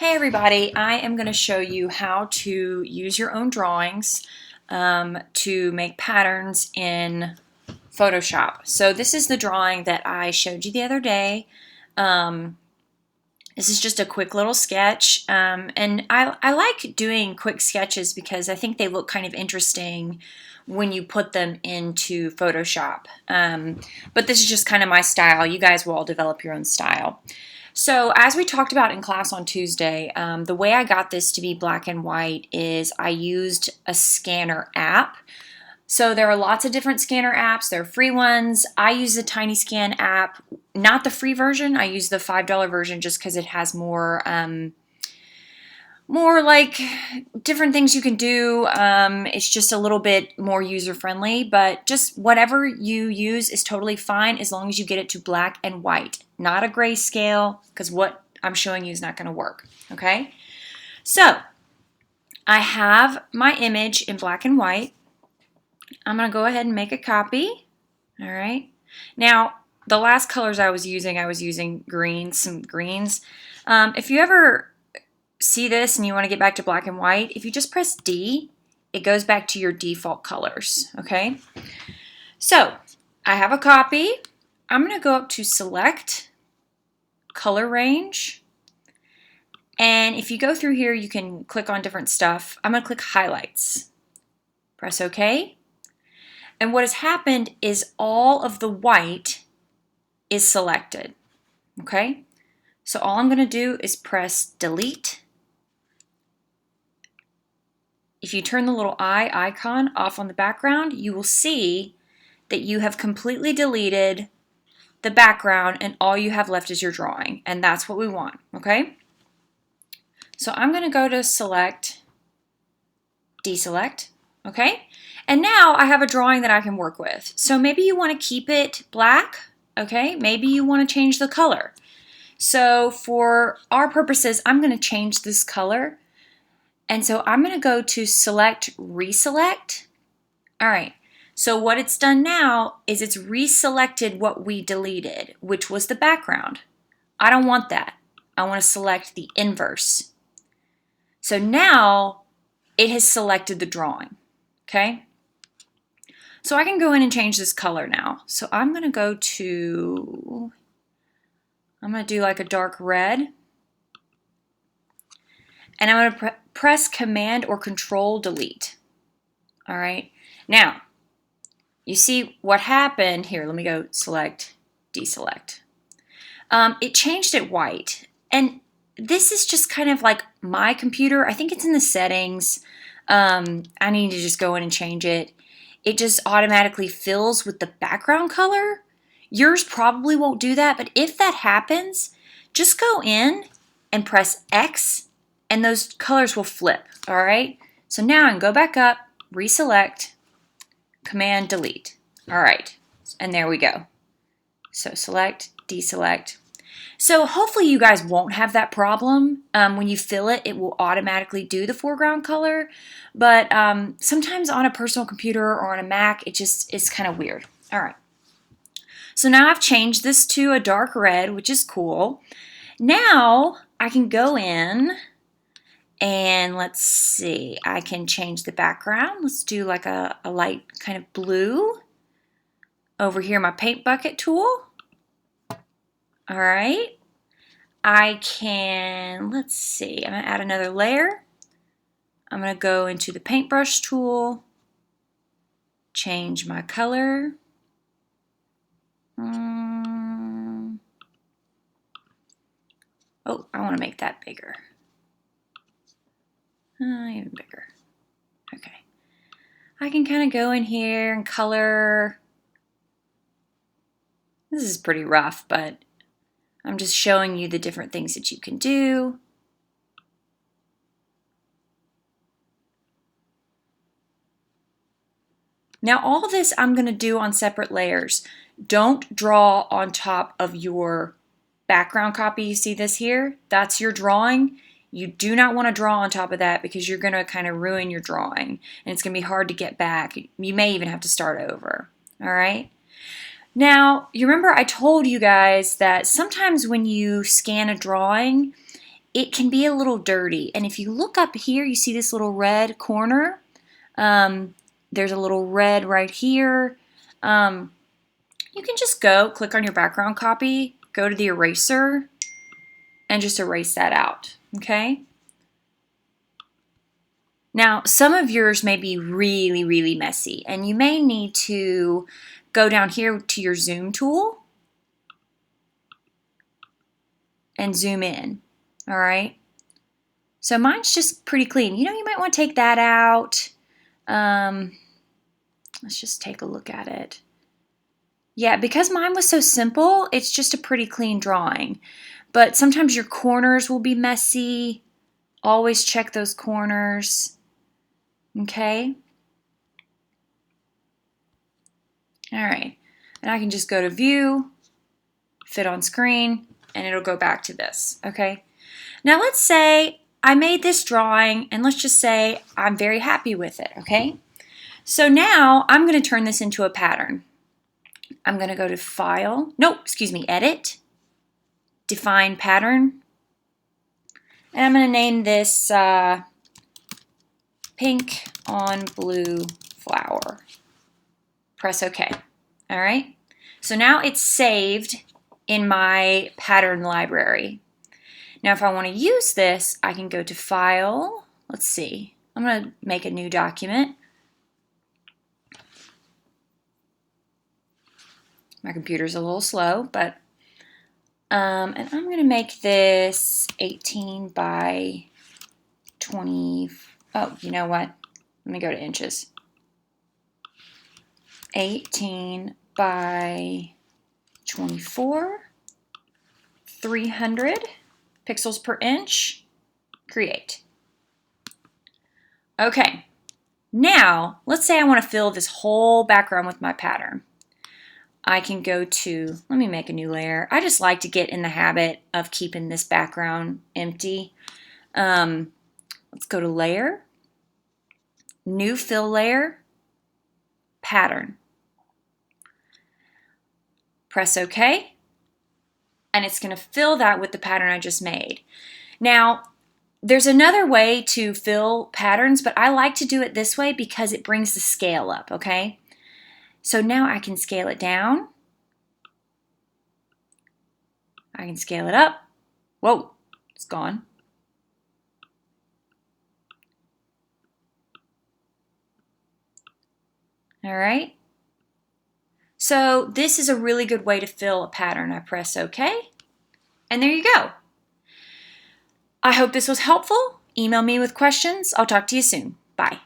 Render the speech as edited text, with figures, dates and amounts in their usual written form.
Hey everybody, I am going to show you how to use your own drawings to make patterns in Photoshop. So this is the drawing that I showed you the other day. This is just a quick little sketch, and I like doing quick sketches because I think they look kind of interesting when you put them into Photoshop. But this is just kind of my style. You guys will all develop your own style. So as we talked about in class on Tuesday, the way I got this to be black and white is I used a scanner app. So there are lots of different scanner apps. There are free ones. I use the TinyScan app, not the free version. I use the $5 version just because it has more like different things you can do. It's just a little bit more user-friendly, but just whatever you use is totally fine as long as you get it to black and white, not a grayscale, because what I'm showing you is not going to work, okay? So I have my image in black and white. I'm going to go ahead and make a copy, all right? Now, the last colors I was using greens, some greens. If you ever see this and you want to get back to black and white, if you just press D, it goes back to your default colors, okay? So I have a copy. I'm going to go up to select, color range, and if you go through here, you can click on different stuff. I'm going to click highlights. Press OK. And what has happened is all of the white is selected, okay? So all I'm going to do is press delete. If you turn the little eye icon off on the background, you will see that you have completely deleted the background and all you have left is your drawing, and that's what we want, okay? So I'm going to go to select, deselect, okay? And now I have a drawing that I can work with. So maybe you want to keep it black, okay? Maybe you want to change the color. So for our purposes, I'm going to change this color. And so I'm going to go to select, reselect. All right, so what it's done now is it's reselected what we deleted, which was the background. I don't want that. I want to select the inverse. So now it has selected the drawing, okay? So I can go in and change this color now. So I'm going to do like a dark red. And I'm going to press Command or Control Delete. All right. Now, you see what happened here. Let me go select, deselect. It changed it white. And this is just kind of like my computer. I think it's in the settings. I need to just go in and change it. It just automatically fills with the background color. Yours probably won't do that, but if that happens, just go in and press X and those colors will flip, all right? So now I can go back up, reselect, Command Delete. All right, and there we go. So select, deselect. So hopefully you guys won't have that problem. When you fill it, it will automatically do the foreground color. But sometimes on a personal computer or on a Mac, it's kind of weird. All right. So now I've changed this to a dark red, which is cool. Now I can go in and let's see, I can change the background. Let's do like a light kind of blue. Over here, my paint bucket tool. All right. I can, let's see, I'm going to add another layer. I'm going to go into the paintbrush tool, change my color. Oh, I want to make that bigger. Even bigger. Okay. I can kind of go in here and color. This is pretty rough, but I'm just showing you the different things that you can do. Now all this I'm going to do on separate layers. Don't draw on top of your background copy. You see this here? That's your drawing. You do not want to draw on top of that because you're going to kind of ruin your drawing and it's going to be hard to get back. You may even have to start over. All right? Now, you remember I told you guys that sometimes when you scan a drawing, it can be a little dirty. And if you look up here, you see this little red corner. There's a little red right here. You can just click on your background copy, go to the eraser, and just erase that out, okay? Now, some of yours may be really, really messy, and you may need to go down here to your zoom tool and zoom in, all right? So mine's just pretty clean. You know, you might want to take that out. Let's just take a look at it. Yeah, because mine was so simple, it's just a pretty clean drawing. But sometimes your corners will be messy. Always check those corners. Okay? All right. And I can just go to View, Fit on Screen, and it'll go back to this. Okay? Now let's say I made this drawing, and let's just say I'm very happy with it. Okay? So now I'm going to turn this into a pattern. I'm going to go to File, Edit, Define Pattern, and I'm going to name this Pink on Blue Flower. Press OK. All right. So now it's saved in my pattern library. Now if I want to use this, I can go to File. Let's see. I'm going to make a new document. My computer's a little slow, but and I'm going to make this 18 by 20. Oh, you know what? Let me go to inches. 18 by 24, 300 pixels per inch. Create. Okay, now let's say I want to fill this whole background with my pattern. I can go to, let me make a new layer. I just like to get in the habit of keeping this background empty. Let's go to Layer, New Fill Layer, Pattern. Press OK, and it's going to fill that with the pattern I just made. Now, there's another way to fill patterns, but I like to do it this way because it brings the scale up, okay? So now I can scale it down. I can scale it up. Whoa, it's gone. All right. So this is a really good way to fill a pattern. I press OK, and there you go. I hope this was helpful. Email me with questions. I'll talk to you soon. Bye.